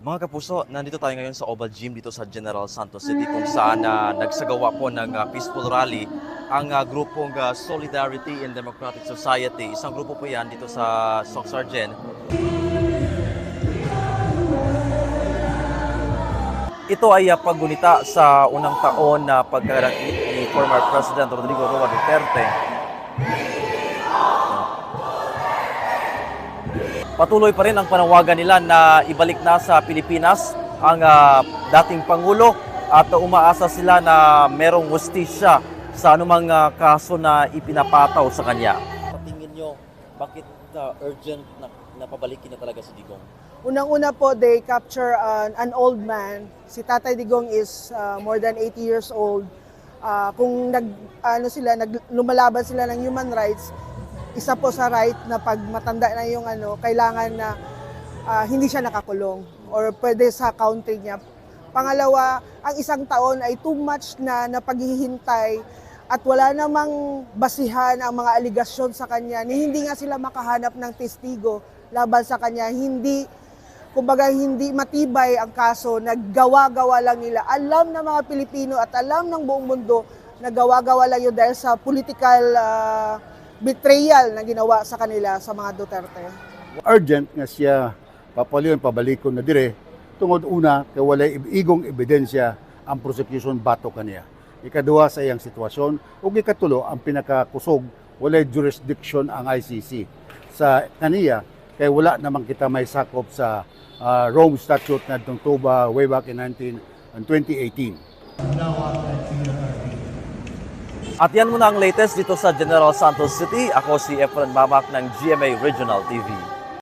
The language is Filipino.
Mga kapuso, nandito tayo ngayon sa Oval Gym dito sa General Santos City kung saan nagsagawa po ng peaceful rally ang grupong Solidarity and Democratic Society. Isang grupo po yan dito sa Socsargen. Ito ay paggunita sa unang taon na pagkarangyit ni former President Rodrigo Roa Duterte. Patuloy pa rin ang panawagan nila na ibalik na sa Pilipinas ang dating Pangulo at umaasa sila na merong hustisya sa anumang kaso na ipinapataw sa kanya. Sa tingin nyo, bakit urgent na pabalikin na talaga si Digong? Unang-una po, they capture an old man. Si Tatay Digong is more than 80 years old. Kung lumalaban sila ng human rights, isa po sa right na pag matanda na yung kailangan na hindi siya nakakulong or pwede sa county niya. Pangalawa, ang isang taon ay too much na paghihintay at wala namang basihan ang mga aligasyon sa kanya. Hindi nga sila makahanap ng testigo laban sa kanya. Kumbaga hindi matibay ang kaso, naggawa-gawa lang nila. Alam ng mga Pilipino at alam ng buong mundo na gawa-gawa lang yun dahil sa political betrayal na ginawa sa kanila sa mga Duterte. Urgent nga siya pabalikon na dire tungod una kay walay igong ebidensya ang prosecution bato kaniya. Ikaduha sa iyang sitwasyon ug ikatulo ang pinakakusog walay jurisdiction ang ICC sa kaniya kay wala naman kita may sakop sa Rome Statute na Tuba way back in 2018. At yan muna ang latest dito sa General Santos City. Ako si Efren Mamak ng GMA Regional TV.